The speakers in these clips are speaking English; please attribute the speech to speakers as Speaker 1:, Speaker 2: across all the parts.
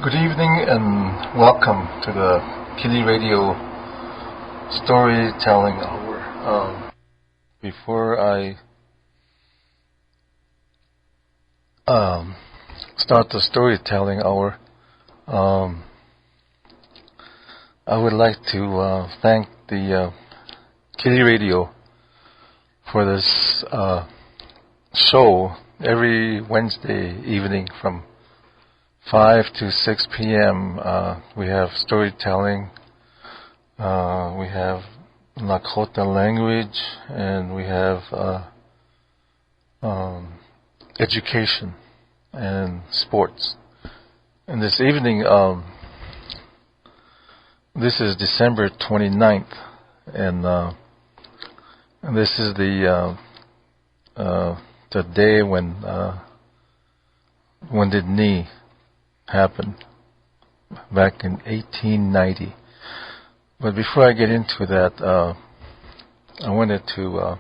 Speaker 1: Good evening and welcome to the KILI Radio Storytelling Hour. Before I start the storytelling hour, I would like to thank the KILI Radio for this show every Wednesday evening from 5 to 6 p.m. We have storytelling, we have Lakota language, and we have education and sports. And this evening, this is December 29th, and this is the day when Wounded Knee happened back in 1890. But before I get into that, I wanted to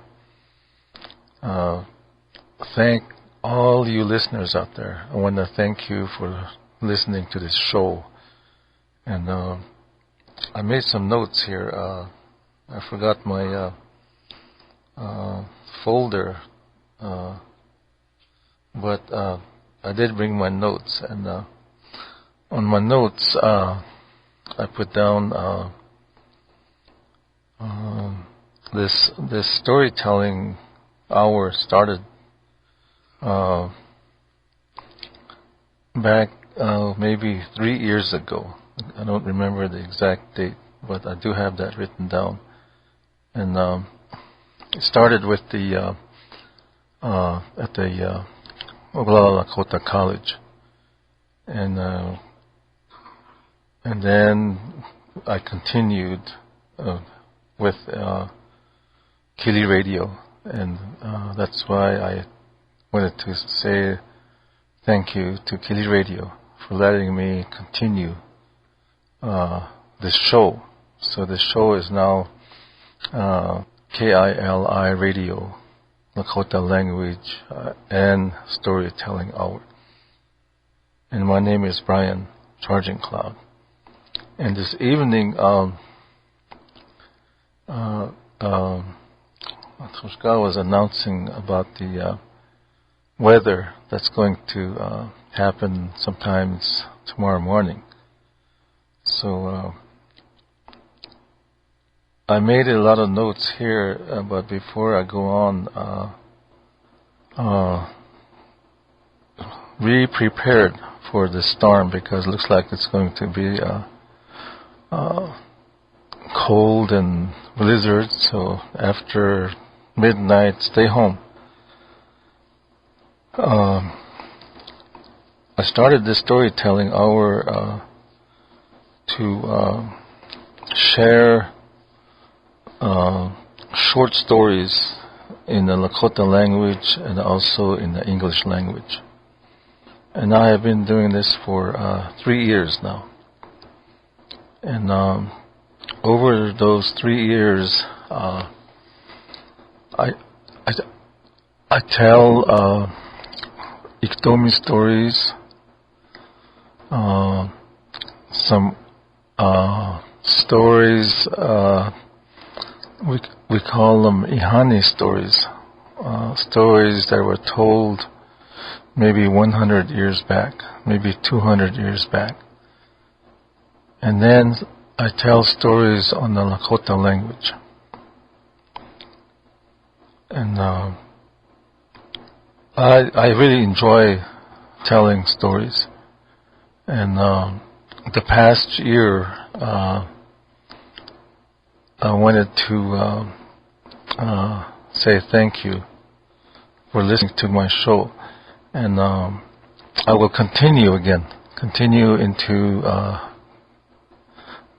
Speaker 1: thank all you listeners out there. I want to thank you for listening to this show. And I made some notes here. I forgot my folder, but I did bring my notes, and on my notes, I put down this storytelling hour started back maybe 3 years ago. I don't remember the exact date, but I do have that written down. And it started with the at the Lakota College, and then I continued with KILI Radio, and that's why I wanted to say thank you to KILI Radio for letting me continue this show. So the show is now KILI Radio, Lakota language and storytelling hour. And my name is Brian Charging Cloud. And this evening, Tushka was announcing about the weather that's going to happen sometimes tomorrow morning. So I made a lot of notes here, but before I go on, be prepared for the storm, because it looks like it's going to be cold and blizzard. So after midnight, stay home. I started this storytelling hour to share short stories in the Lakota language and also in the English language. And I have been doing this for 3 years now. And over those 3 years, I tell Iktomi stories, some stories, we call them Ihani stories, stories that were told maybe 100 years back, maybe 200 years back. And then I tell stories on the Lakota language. And I really enjoy telling stories. And the past year, I wanted to say thank you for listening to my show. And I will continue into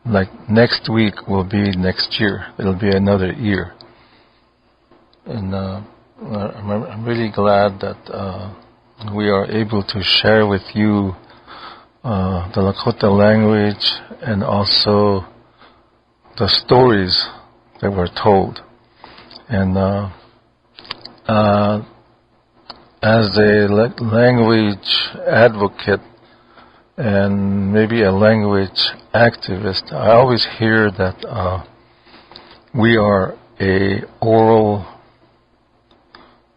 Speaker 1: like next week will be next year. It'll be another year. And I'm really glad that we are able to share with you the Lakota language and also the stories that were told. And as a language advocate and maybe a language activist, I always hear that we are a oral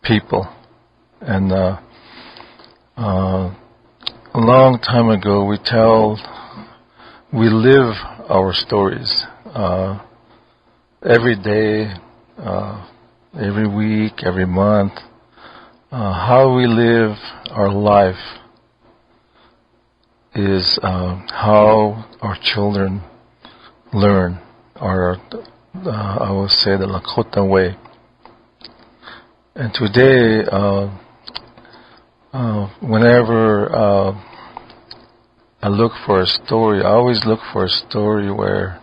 Speaker 1: people. And a long time ago, we live our stories every day, every week, every month. How we live our life is how our children learn, or I will say the Lakota way. And today, whenever I look for a story, I always look for a story where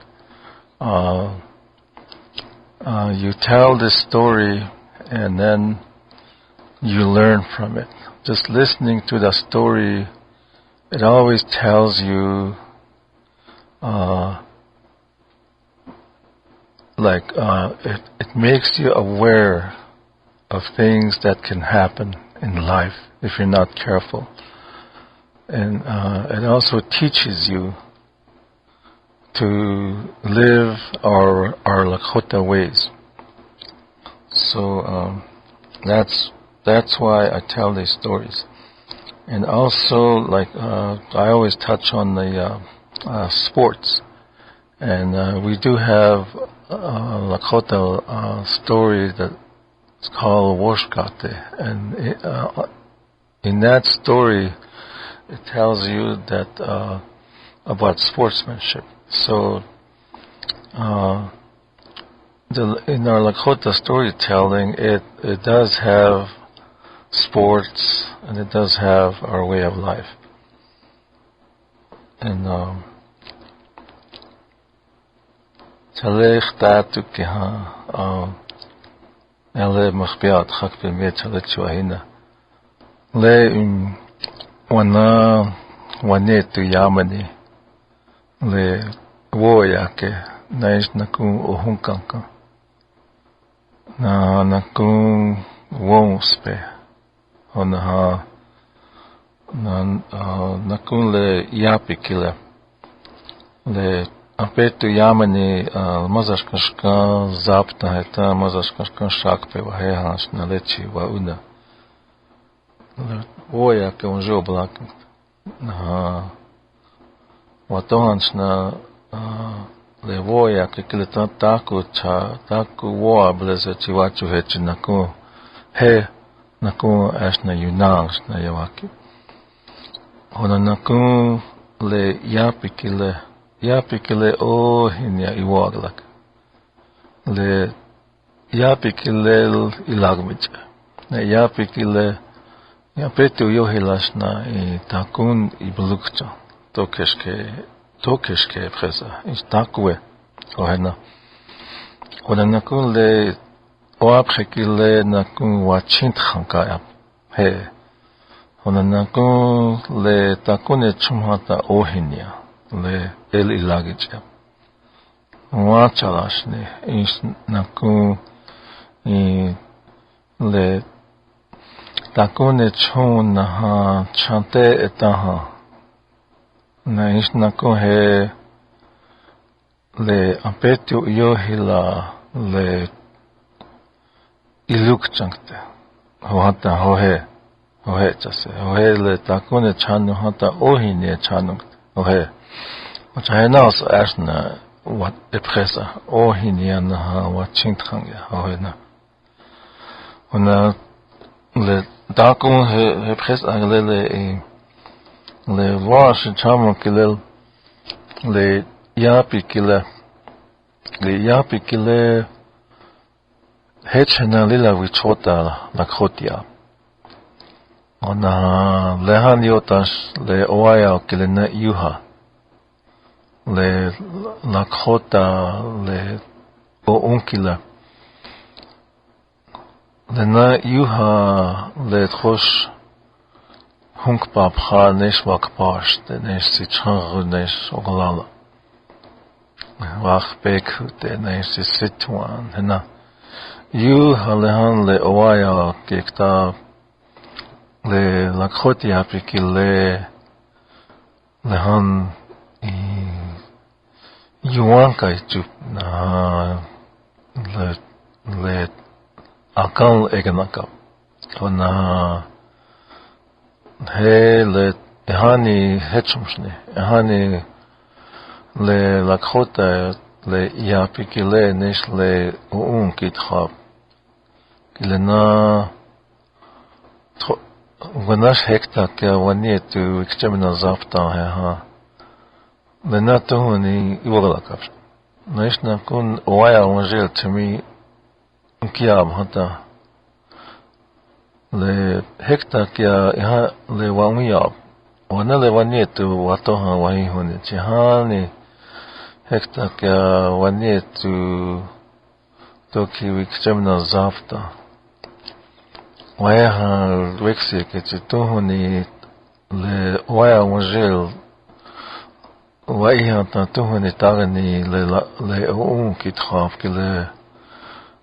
Speaker 1: you tell this story and then you learn from it. Just listening to the story, it always tells you it makes you aware of things that can happen in life if you're not careful. And it also teaches you to live our Lakota ways. So that's why I tell these stories. And also, I always touch on the sports. And we do have a Lakota story that's called Washkate. And in that story, it tells you that about sportsmanship. So in our Lakota storytelling, it does have sports, and it does have our way of life. And Chalech Tatu Kiha Ele Machbiat Hakpe Chalechwahina Le Wana Wanetu Yamani Le Woyake Naish Nakun Ohunkanka Na Nakun Wonspe Onaha Nakun Le Yapikile Le Apetu Yamani Mazashkashka Zapta Heta Mazashkashka Shakpe Wahehash Nalechi Wauna Oya ke unjo blak na watohanchna le voya ke kileta taku woa bleze chiwachu hechi naku ashna yunang na yawaki ona naku le yapikile o hinya iwaglak le yapikile ilagmicha ne yapikile Ja petu yohilashna I takun I blukcha tokeshke presa is takwe ohena ona nakun le oaprekile nakun wachint khanka he ona nakun le takun chumhata ohinia le el ilagich wachalashne is nakun le Takune chon naha chante etaha na isnako he le apetu yohila le iluk chankte hohata hohe chase hohe le takune chanu hata ohine chanukte hohe ochayna os asna wat epresa ohine naha wat chintkhangya hohena ona le Dakun he pres anglele le wash chamo kilel le yapi kile hechna lila wichota Lakota ona lehan yotas le oaya kilena yuha le Lakota le o unkila Lena yuha le trosh hunk papcha nesh wakpash de nesh si chang nesh oglala wach beku de nesh si situan hena yuha lehan le oaya kekta le Lakota piki le lehan yuan kai chup na le akal eganaka ona he le hani hechumshne hani le Lakota le yapikile nish le kitkhab kilena wanash hekta ke wanietu ikchemna zapta ha lena tuhuni iwalakap nish na kun waya wanjel tumi kiam hata le hekta kia iha le wangiyab wana le wanietu watoha wahi huni chihani hekta kia wanietu toki wikchemna zapta waya ha wexi ke tuhuni le waya wanjel waya ta tuhuni tagani le kitkhaf ke le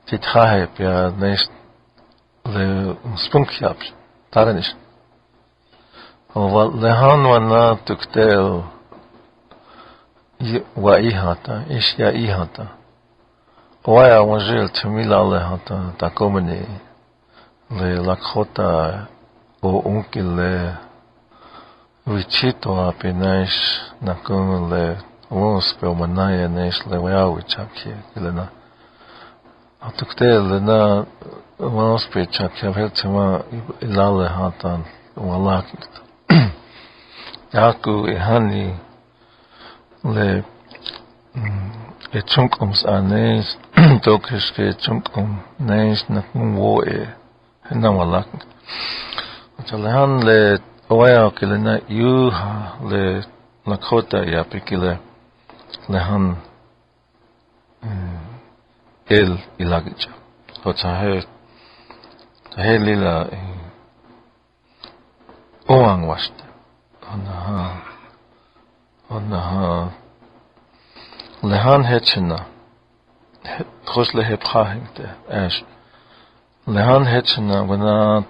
Speaker 1: tithahe pia nish le spunkjap tarnish le han wana tuktel wa ihata ishya ihata waya wanjel tumila le hata takomani le Lakota o unkile vichito apinash nakun le wonspe manaya nish le waya wichapki kilena tuktel na wonspe chapki veltema ilale hatan walakit yaku ihani le echunkoms anes dokishke echunkom nish nakun woe hena walakit chalehan le waya kilena yuha le Lakota yapikile lehan el ilagicha hocha he lila oang washte ona lehan hechna khosle he phahingte ash lehan hechna wana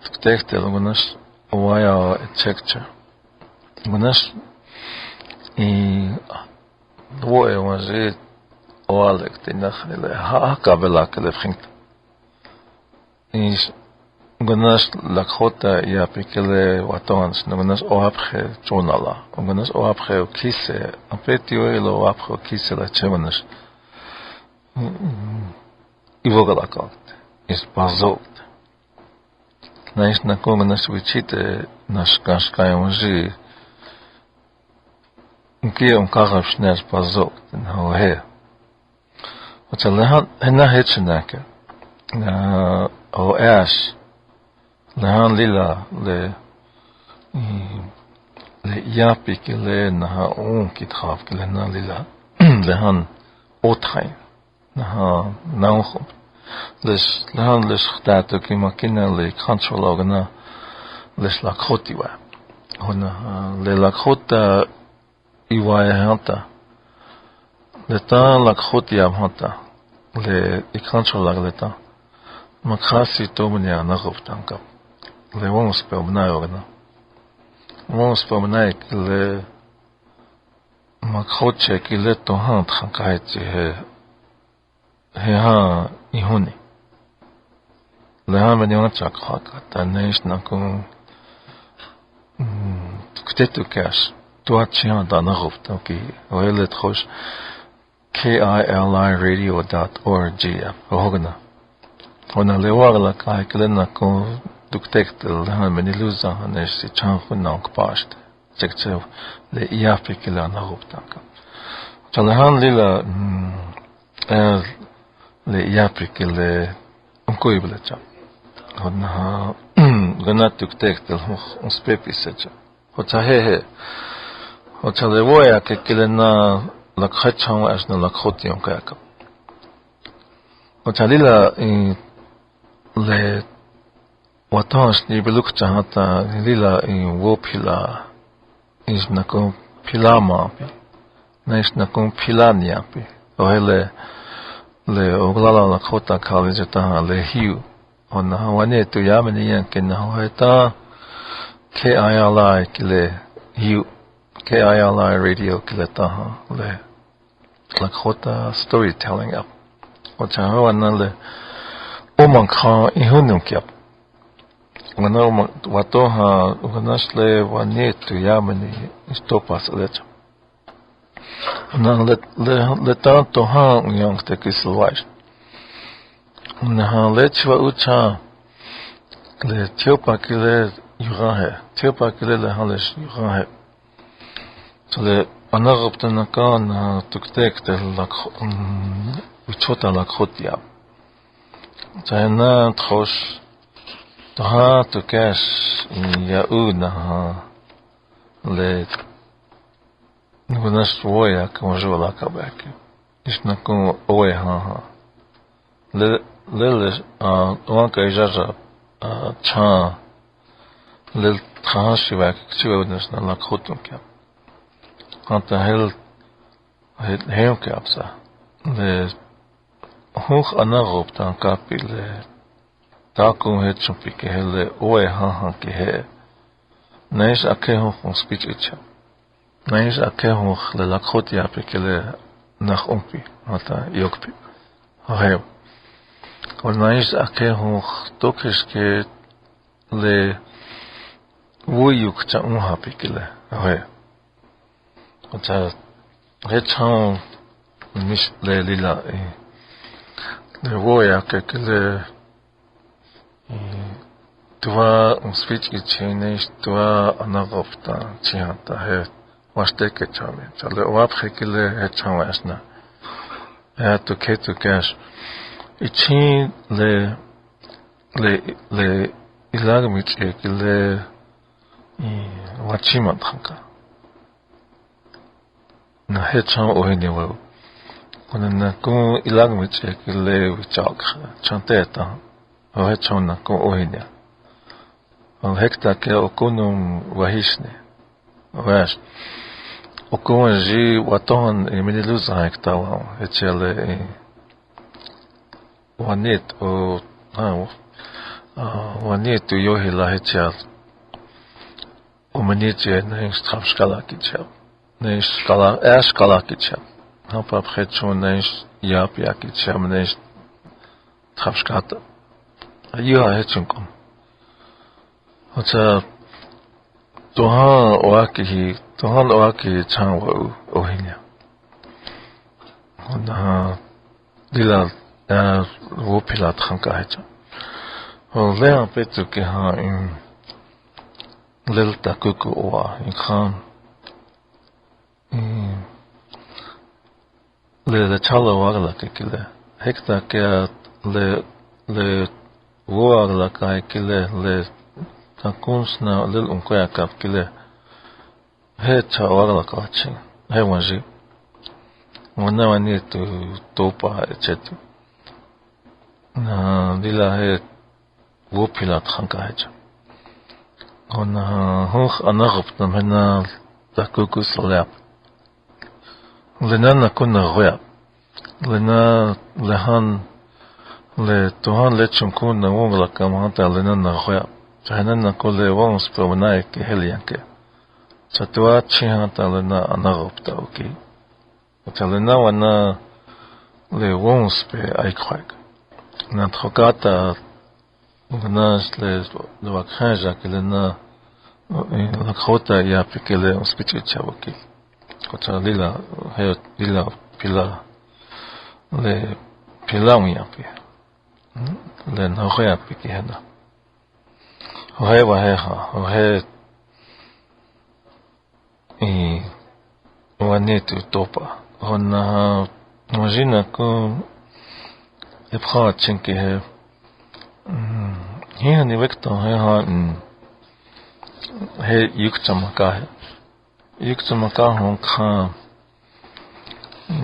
Speaker 1: tuktektel wanas waya etchekcha wanas woe wazi oalek tinachele ha kabela kelefringt is wanas Lakota yapikele watons wanas oapche chonala wanas oapche kise apetio oapche kise la chevanas ivogalakot is bazogt nice na como nas vichite nas kaskayonji que karaf nas bazogt no he وتلهان هنا هيتشناك أو إيش لهان ليلا يابي كله نها كتخاف كله نا ليلا لهان أوتخاي نها ناوخب لهان لش خداتو كيما كنا كونترولوغنا لش لاكوتي وا هنا للاكوتا إيواي هانتا لتا Lakoti amhata le ikancholag leta makhasi tomnia nagovtanka le wons pomnayogna wons pomnay le makhoche kile to han thankaiti he ha ihuni le ha menion chakhaka tanesh nakun ktetu kash tuachian da nagovtanki oelet khosh KILI radio.org Hogna Hona lewagla kai klena ko duktektel han meniluza hanes si chanfun nank past sekchev le iapikila na ruptanka chalahan lila le iapikile unkoiblecha hona gana duktektel uns pepisecha hota he hota lewoya ke klena Lakhatchang as na Lakoti on kaka. Otalila le watans ni belukcha hata lila wopila is nakon pilama nice nakon pilania ohele le oglala Lakota college ta le hiu on hawane tu yamani yankin hoeta KILI kile you KILI radio kiletaha le Lakota storytelling up. Ocha wana le oman kha ihunum kyap. Wana oman watoha wanasle wanetu yamani stopas lecha. Na le tanto ha unyang te kislwaj. Na lechwa ucha le tiopa kile yurahe. Tiopa kile le halesh yurahe. So le anagoptana ka na tuktek te uchota Lakota. Chayna trosh toha tukesh yau na le nunash woya kamajo lakabek. Ishna kun oe ha. Le wanka ijaja cha le trashivak chivudnas na Lakota kya. Anta heel kapsa. Le hoog anarop dan kapi le taku het chumpike hele oe ha ke he. Neis ake hoog speech itcha. Neis ake hoog le Lakota pike le nach umpi. Ata yokpi. Hohev. Und neis ake hoog tokiske le wuyuk cha unha pike le. Hohev. Ata rechan mis le lila le voya que le tua speech itchenish tua anagofta chihanta he waste ke chame chale waphe ke le hechan wasna ya to ketu cash ichi le ilagmich ke le wachima thanka na hechan ohine wo When ko ilang mit ke le chak chanteta o hechon na ko ohinia o hekta ke okunum wahishne wash okun ji waton eminiluz hekta wa hechele wanit o wanit yo hila hechal o manije na strafskala kitchel na skala kitchel Hapa pchon neis yap yakit chamneis trafskata. Ayuha hechunkum. Ota tohan oaki chanwa ohinya. Ona dila wopila tranka hecha. O lea petu ke ha in lelta kuku oa in khan. Le chala wagla kile hekta ke le wagla ka kile le takunsna le unkoya kap kile he cha wagla ka chi he wanji wana wani tu topa etc na dila he wopila thanka hecha ona hoch anagop na mena takukus lap Lena kuna roya. Lena lehan le tohan lechum kuna wongla kamanta lena na roya. Chahana na kole wongs promenai ke helianke. Chatua chihanta lena anagopta oki. Lena wana le wongs pe aikwak. Na trokata unas le wakhaja ke lena Lakota ya pikele speech chawoki. Kota lila pila le pila unyapi le nohea piki hena hohe waheha hohe wanetu topa hona imagina ko epra chinki he hier ni vekta he yukchamaka he Yukchamaka hon khan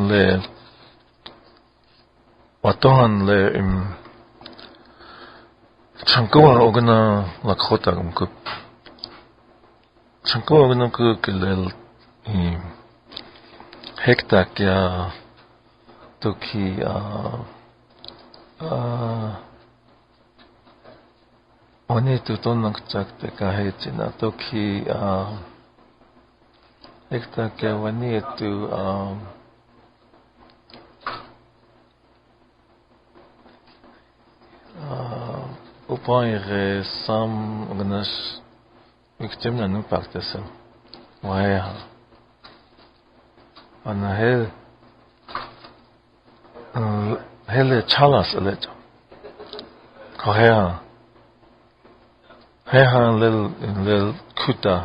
Speaker 1: le watohan le chankoa ogna Lakota gumku chankoa ogna ku le hekta kya toki oni tu tonak chakte ka hechina toki Ekta ke wani tu upaire sam gnas iktem na nu paktesel. Waya. Ana hele chalas alet. Kohea. Heha lil kuta.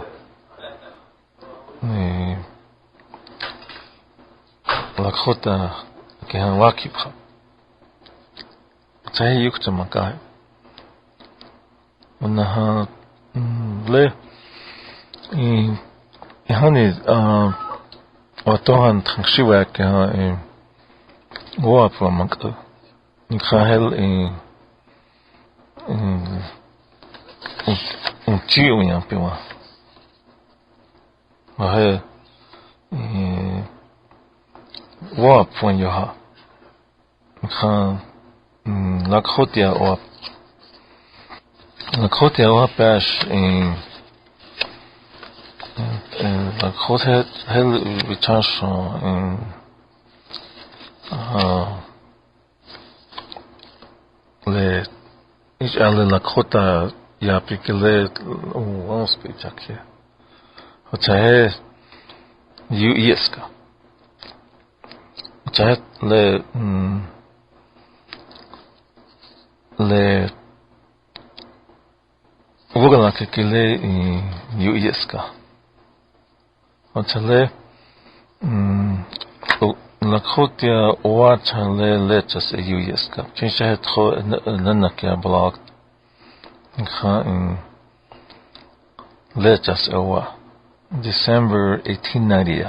Speaker 1: Lakota ke han wakipha. Chahi yukta makai. Unaha le hani watohan tangshiwa ke ha wapwa makta. Nikhahel unchi uyan piwa. Wahe wapwa yoha. Nikha Lakota wap. Lakota wap bash Lakota hel vitasho le ich alle Lakota ya pikele wons pichakhe. Chahe yu yeska. Chahe le wogala kele yu yeska. Chale Lakota owa chale lechas yu yeska. Chincha tro nanakia blocked. Lechas owa. December 1890.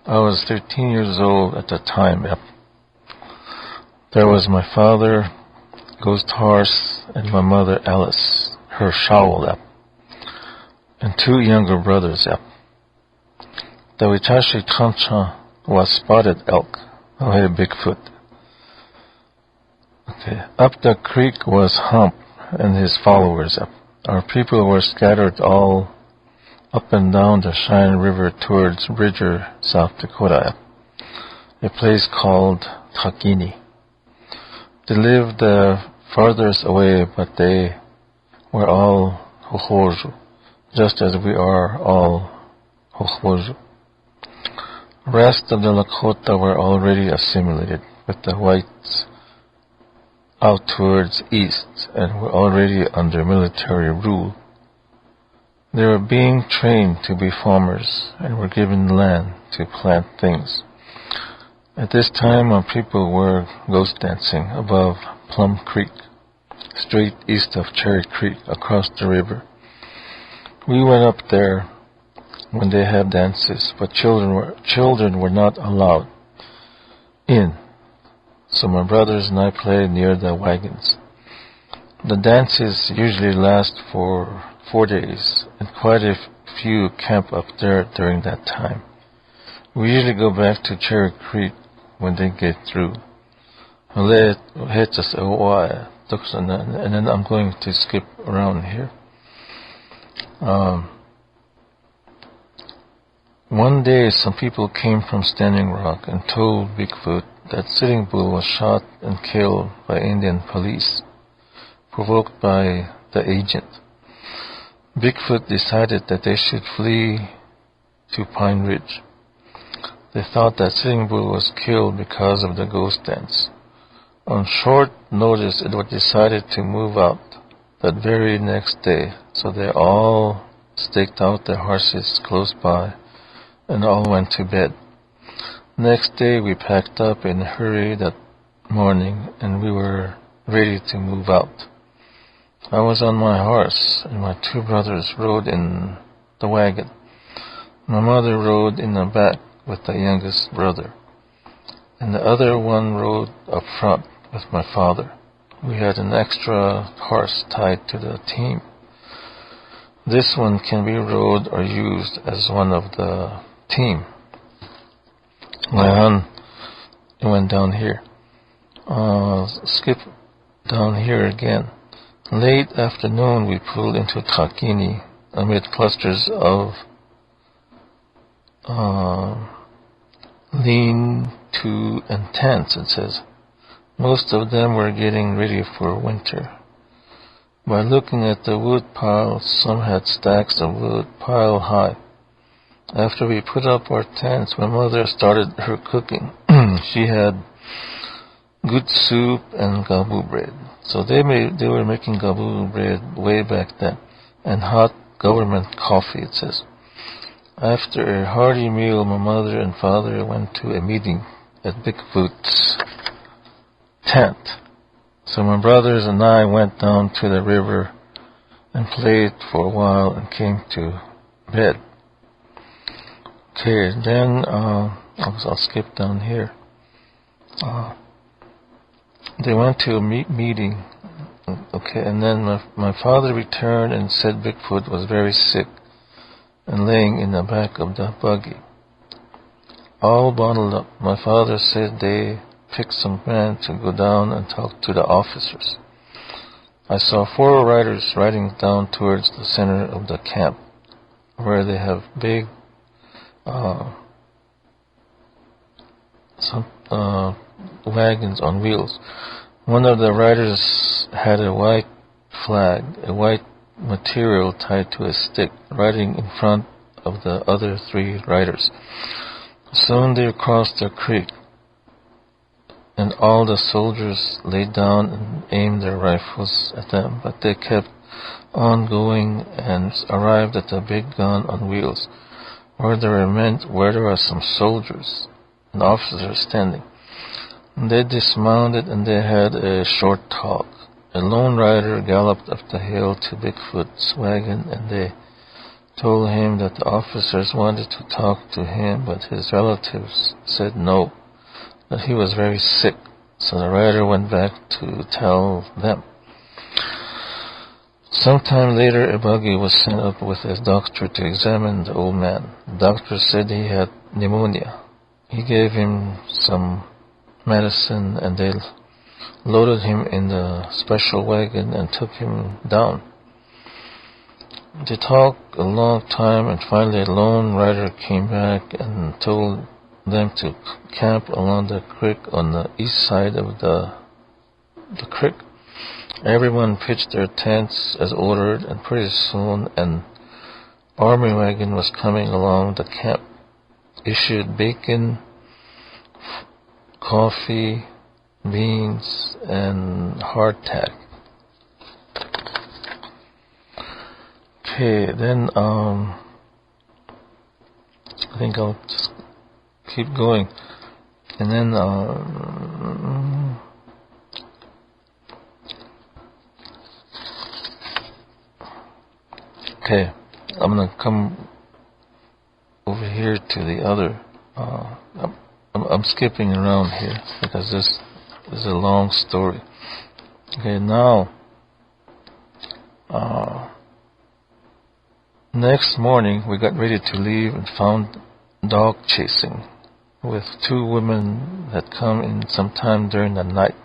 Speaker 1: I was 13 years old at the time. There was my father, Ghost Horse, and my mother Alice, her shawl, and two younger brothers. The Witashi Kancha was spotted elk. I had a Bigfoot. Okay. Up the creek was Hump and his followers. Our people were scattered all up and down the Cheyenne River towards Bridger, South Dakota, a place called Takini. They lived farthest away, but they were all Hohoju, just as we are all Hohoju. The rest of the Lakota were already assimilated with the whites out towards east and were already under military rule. They were being trained to be farmers and were given land to plant things. At this time, our people were ghost dancing above Plum Creek, straight east of Cherry Creek, across the river. We went up there when they had dances, but children were not allowed in. So my brothers and I played near the wagons. The dances usually last for 4 days, and quite a few camp up there during that time. We usually go back to Cherry Creek when they get through. And then I'm going to skip around here. One day some people came from Standing Rock and told Bigfoot that Sitting Bull was shot and killed by Indian police, provoked by the agent. Bigfoot decided that they should flee to Pine Ridge. They thought that Sitting Bull was killed because of the ghost dance. On short notice, it was decided to move out that very next day, so they all staked out their horses close by and all went to bed. Next day, we packed up in a hurry that morning, and we were ready to move out. I was on my horse, and my two brothers rode in the wagon. My mother rode in the back with the youngest brother, and the other one rode up front with my father. We had an extra horse tied to the team. This one can be rode or used as one of the team. It went down here. Skip down here again. Late afternoon, we pulled into Takini amid clusters of lean-to and tents, it says. Most of them were getting ready for winter. By looking at the wood piles, some had stacks of wood piled high. After we put up our tents, my mother started her cooking. She had good soup and gabu bread. So they were making gabu bread way back then, and hot government coffee, it says. After a hearty meal, my mother and father went to a meeting at Bigfoot's tent. So my brothers and I went down to the river and played for a while and came to bed. Okay, then I'll skip down here. They went to a meeting. Okay, and then my father returned and said Bigfoot was very sick and laying in the back of the buggy, all bundled up. My father said they picked some men to go down and talk to the officers. I saw 4 riders riding down towards the center of the camp, where they have big wagons on wheels. One of the riders had a white flag, a white material tied to a stick, riding in front of the other 3 riders. Soon they crossed the creek, and all the soldiers laid down and aimed their rifles at them, but they kept on going and arrived at the big gun on wheels, where there were some soldiers and officers standing. They dismounted and they had a short talk. A lone rider galloped up the hill to Bigfoot's wagon, and they told him that the officers wanted to talk to him, but his relatives said no, that he was very sick. So the rider went back to tell them. Sometime later, a buggy was sent up with a doctor to examine the old man. The doctor said he had pneumonia. He gave him some medicine, and they loaded him in the special wagon and took him down. They talked a long time, and finally a lone rider came back and told them to camp along the creek on the east side of the creek. Everyone pitched their tents as ordered, and pretty soon an army wagon was coming along the camp. Issued bacon, coffee, beans, and hardtack. Okay, then I think I'll just keep going, and then okay, I'm gonna come over here to the other. I'm skipping around here because this is a long story. Okay, now next morning we got ready to leave and found dog chasing with 2 women that come in sometime during the night.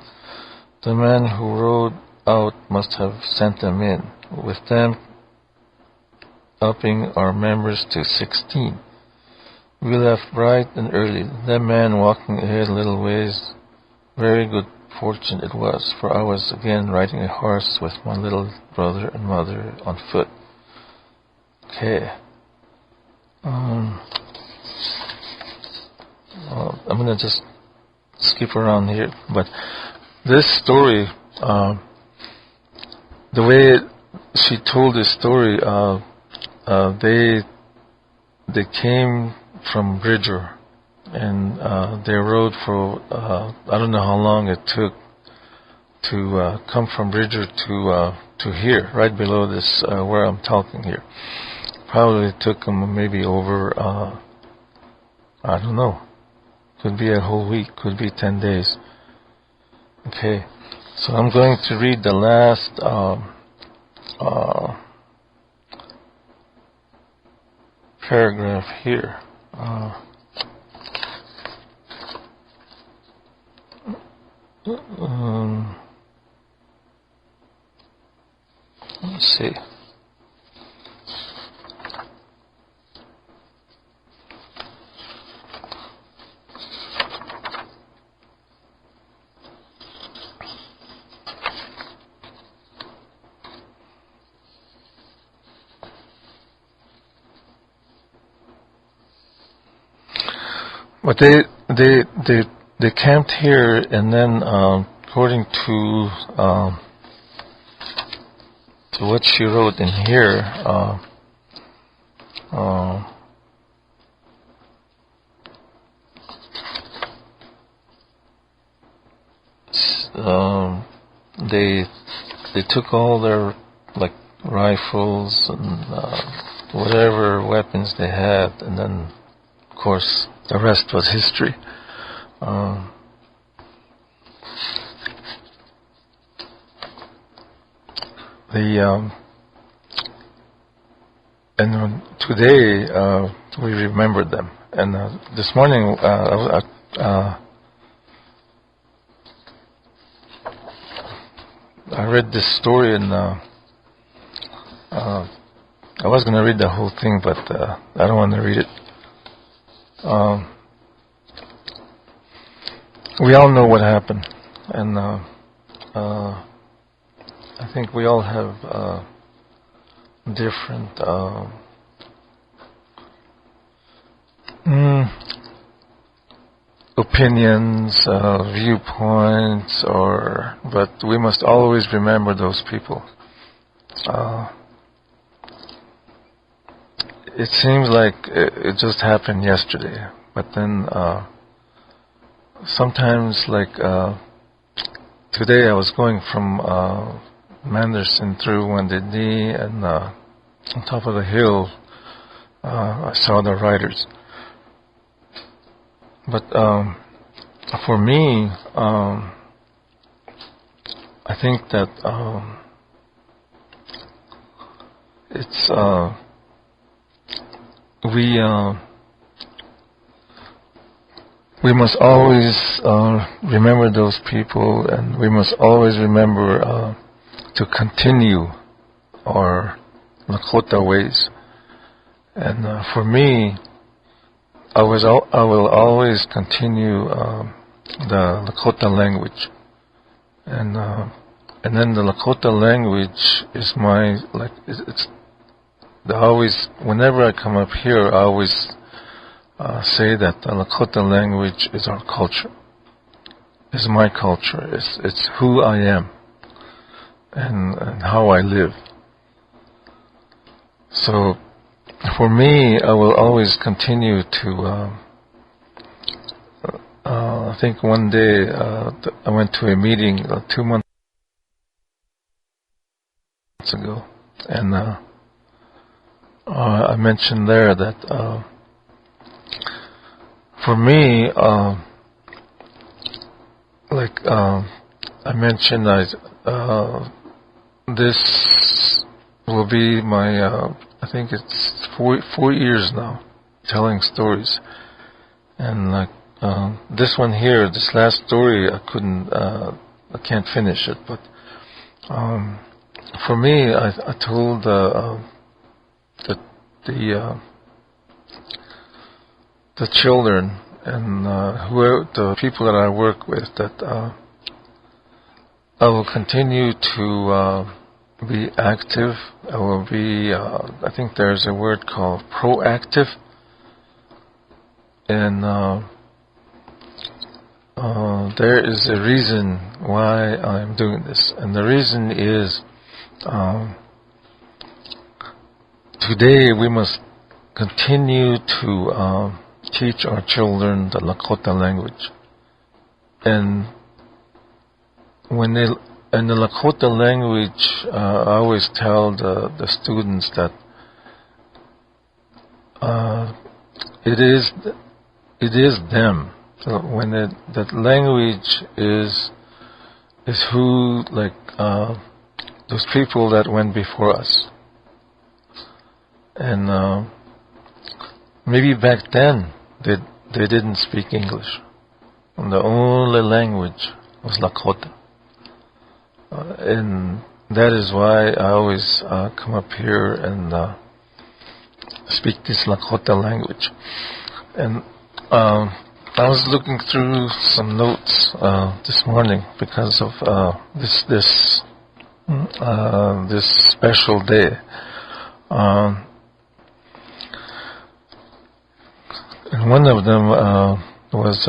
Speaker 1: The man who rode out must have sent them in, with them upping our members to 16. We left bright and early, the man walking ahead a little ways. Very good fortune it was, for I was again riding a horse with my little brother and mother on foot. Okay. I'm going to just skip around here, but this story, the way she told this story, they came from Bridger, and they rode for I don't know how long it took to come from Bridger to here, right below this where I'm talking here. Probably took them maybe over I don't know. Could be a whole week, could be 10 days. Okay, so I'm going to read the last paragraph here. Let's see. But they camped here, and then according to what she wrote in here, they took all their like rifles and whatever weapons they had, and then of course the rest was history. And today we remembered them. And this morning I read this story, and I was going to read the whole thing, but I don't want to read it. We all know what happened, and I think we all have different opinions, viewpoints, but we must always remember those people. It seems like it just happened yesterday, but then sometimes, like today, I was going from Manderson through Wounded Knee, and on top of the hill, I saw the riders. But for me, I think that it's we must always remember those people, and we must always remember to continue our Lakota ways. And for me, I will always continue the Lakota language, and then the Lakota language is my whenever I come up here, I always say that the Lakota language is our culture, is my culture, it's who I am, and how I live. So for me, I will always continue to I think one day I went to a meeting 2 months ago, and I mentioned there that for me, I mentioned this will be my I think it's 4 years now telling stories, and this one here, this last story, I can't finish it, but for me, I told the children and the people that I work with that I will continue to be active. I will be I think there's a word called proactive, and there is a reason why I'm doing this, and the reason is today we must continue to teach our children the Lakota language. And when in the Lakota language, I always tell the students that it is them. So when that language is who, like those people that went before us, and maybe back then they didn't speak English, and the only language was Lakota, and that is why I always come up here and speak this Lakota language. And I was looking through some notes this morning because of this special day. And one of them was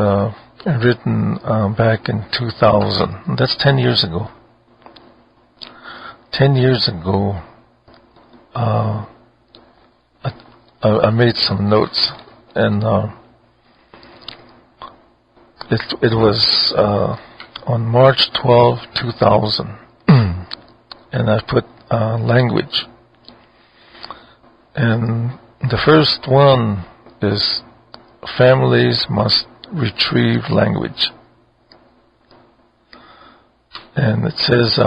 Speaker 1: written back in 2000. That's 10 years ago. 10 years ago, I made some notes, and it was on March 12, 2000, and I put language. And the first one is families must retrieve language. And it says,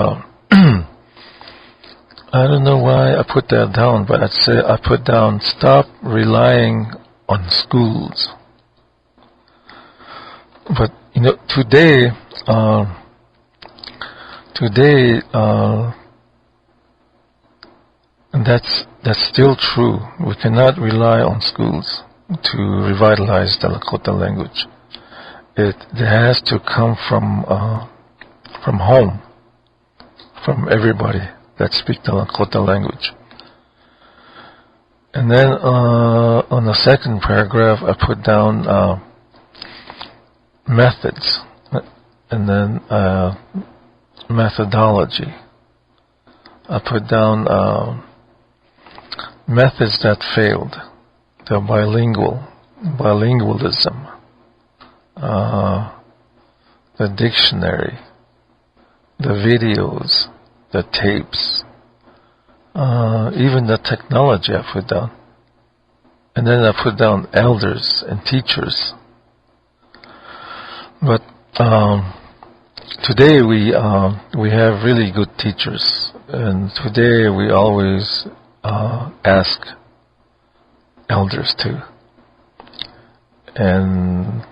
Speaker 1: I don't know why I put that down, but I put down, stop relying on schools. But today, and that's still true. We cannot rely on schools to revitalize the Lakota language. It has to come from home, from everybody that speak the Lakota language. And then on the second paragraph, I put down methods, and then methodology. I put down methods that failed, the bilingualism, the dictionary, the videos, the tapes, even the technology I put down. And then I put down elders and teachers. But today we have really good teachers, and today we always ask elders too. And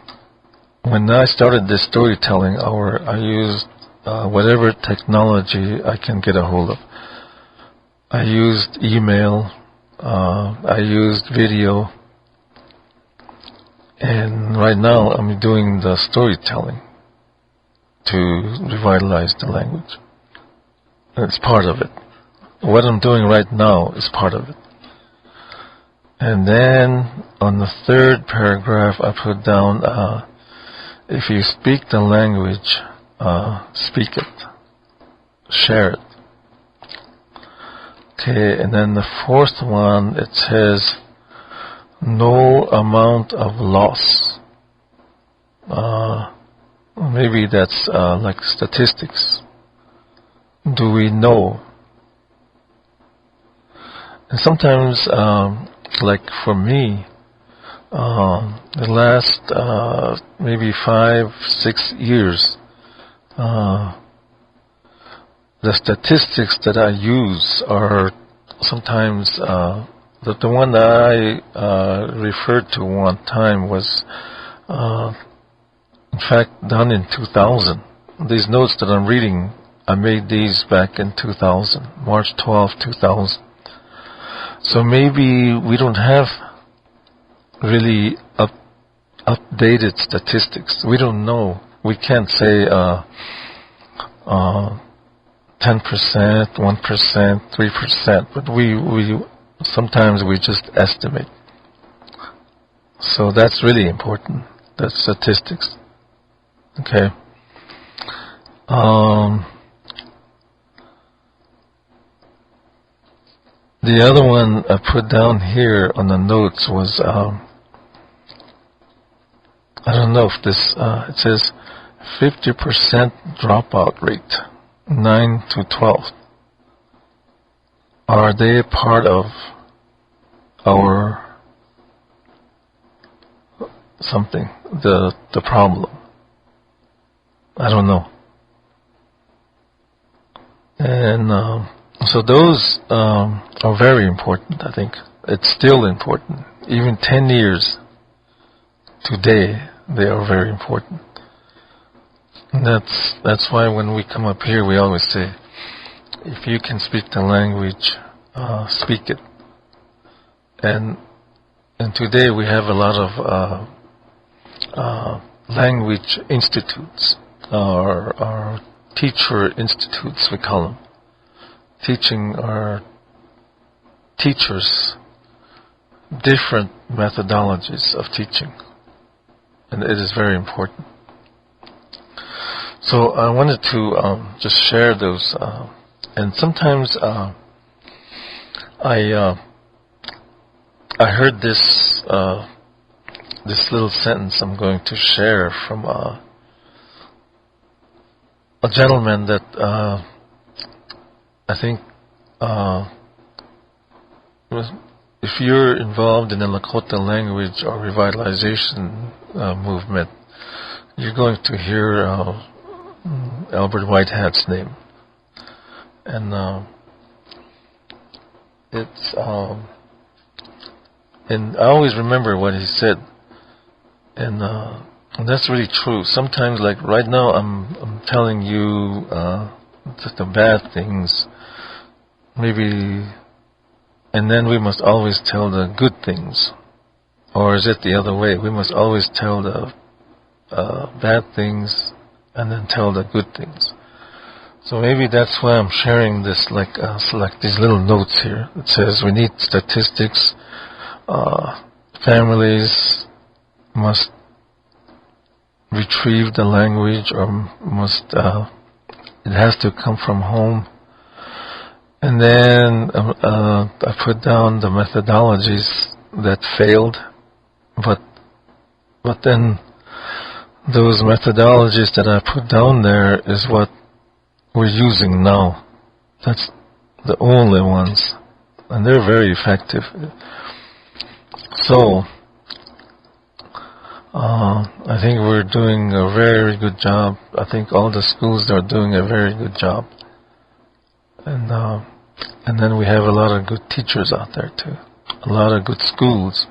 Speaker 1: when I started this storytelling hour, I used whatever technology I can get a hold of. I used email, I used video, and right now I'm doing the storytelling to revitalize the language. It's part of it. What I'm doing right now is part of it. And then on the third paragraph, I put down, if you speak the language, speak it, share it. Okay, and then the fourth one, it says, no amount of loss. Maybe that's like statistics. Do we know? And sometimes, like for me, the last maybe 5-6 years, the statistics that I use are sometimes the one that I referred to one time was in fact done in 2000. These notes that I'm reading, I made these back in 2000, March 12, 2000. So maybe we don't have really updated statistics. We don't know. We can't say 10%, 1%, 3%, but we sometimes we just estimate. So that's really important. That's statistics. Okay. The other one I put down here on the notes was I don't know if this it says 50% dropout rate, 9 to 12. Are they part of our something, the problem? I don't know. And so those are very important, I think. It's still important. Even 10 years today, they are very important. And that's why when we come up here, we always say, if you can speak the language, speak it. And today we have a lot of language institutes, or teacher institutes, we call them, teaching our teachers different methodologies of teaching. and it is very important. So I wanted to just share those, and sometimes I heard this little sentence I'm going to share from a gentleman that I think if you're involved in the Lakota language or revitalization movement, you're going to hear Albert Whitehat's name, and it's and I always remember what he said, and that's really true. Sometimes, like right now, I'm telling you the bad things, maybe, and then we must always tell the good things, or is it the other way? We must always tell the bad things and then tell the good things. So maybe that's why I'm sharing this, like these little notes here. It says we need statistics. Families must retrieve the language, or must it has to come from home. And then I put down the methodologies that failed, but then those methodologies that I put down there is what we're using now. That's the only ones, and they're very effective. So I think we're doing a very good job. I think all the schools are doing a very good job, and then we have a lot of good teachers out there too, a lot of good schools.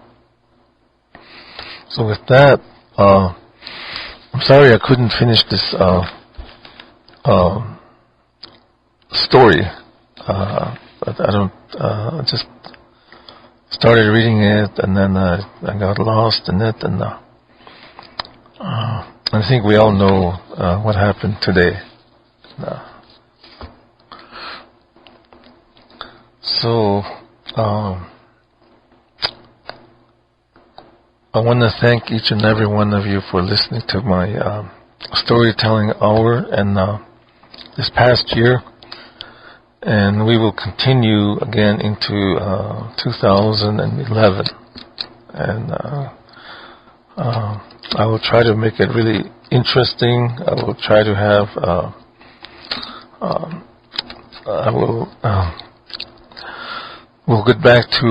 Speaker 1: So with that, I'm sorry I couldn't finish this story. But I don't. I just started reading it, and then I got lost in it, and I think we all know what happened today. So I want to thank each and every one of you for listening to my storytelling hour and this past year, and we will continue again into 2011, and I will try to make it really interesting. I will try to have we'll get back to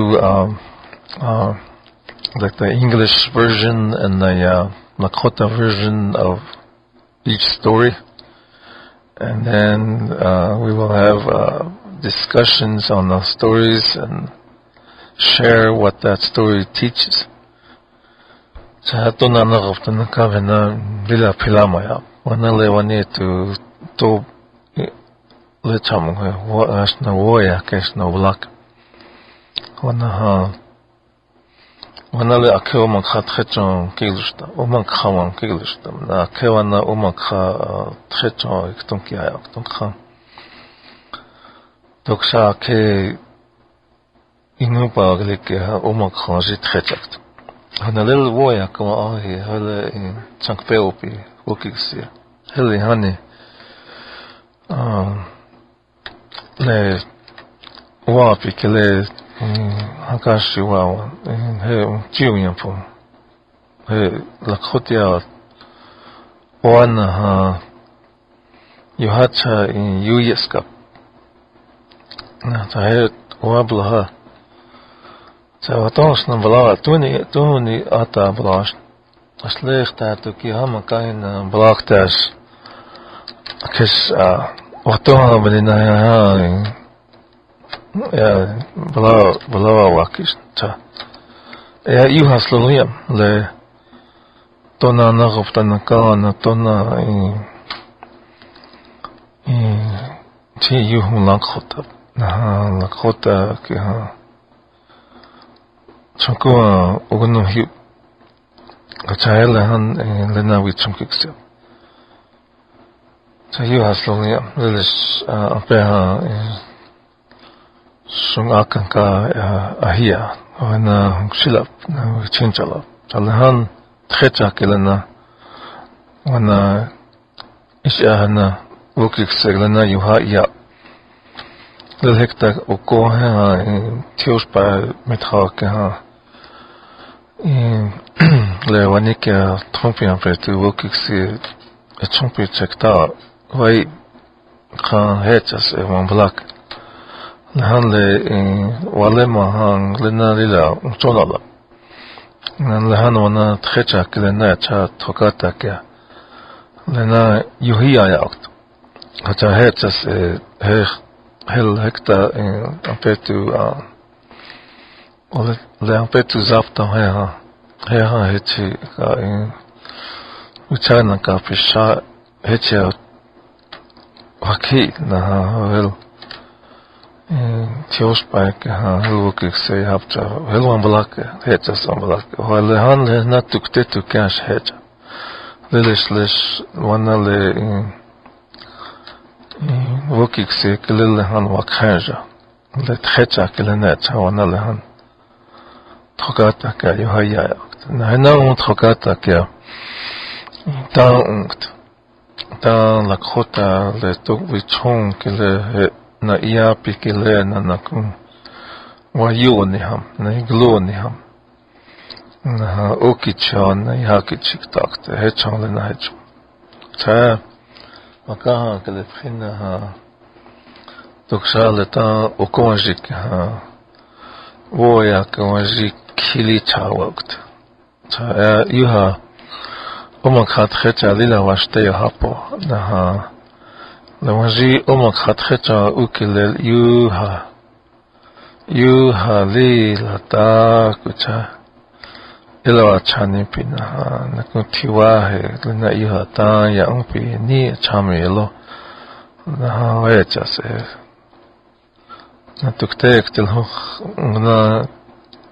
Speaker 1: like the English version and the Lakota version of each story, and then we will have discussions on the stories and share what that story teaches. Sa na nakaftan ka na bila pilamaya wana lewani to le cham wa as na woya kes na blak wana le akeo man khat khetron kilista o man khawan kilista na kewana o man kha khetron ikton kia ikton kha doksa ke inu pagle ke o man kha jit khetakt hana little woya ko a he hele chunk peopi okiksi hele hani le wapi kele hakashi wa he jiu po he Lakota wana ha yuhacha in yuyeska na ta he wabla ha sa watons na bala tuni ata blash aslechta to ki hama kain blaktas kes watona belina ha ja bala wakis ta ja juhaslujem le tona nagoftan kana tona ti juhun Lakota na Lakota ki ha chakua ogno hi kachaela han lena wi chumkiksi ta juhaslujem lelis apea sung akanka ahia wana silap na chinchala talahan trecha kelena wana ishahana wokiksegna yuha ya le hekta oko ha tios pa metrake ha le wanike trompi en fait wokiksi trompi chekta vai kan hechas e wan blak han le walema han lena lila chonala nan le han wana trecha kelena cha tokata ke lena yuhia ya hacha hechas hel hekta ampetu le ampetu zapta ha hechi ka uchana ka pisha hechi waki na hel tios pa ke ha hel se hapta hel ambalak hechas ambalak hel han le natukte tu kash hecha lesh wana le wokikse kelele han wakhanja le trecha kelena chawana le han trokata ka yohaya na na trokata ka ta Lakota le tokwichon kele na ia pikele na nakun wa yoni ham na gloni ham na okichan na yakichik takte hechon le na hecho ta maka kele prina ha doksa le ta okonjik ha woya konjik KILI chawakt ta yuha omakhat khecha lila washte hapo na ha le wanji omakhat khecha ukele yuha lila ta kucha ila chani pina na kutiwa he na yuha ta ya umpi ni chamelo na wecha se na tukte ektel ho na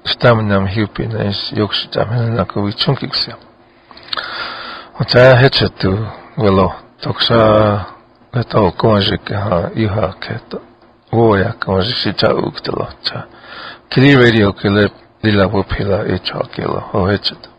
Speaker 1: stamnam hiupi na yoks tamena na kuichunkiksia ota hechetu velo toksa leto konjik ha yuha keto woya konjik cha uktelo cha KILI radio kele lila wopila echa kelo ho hechet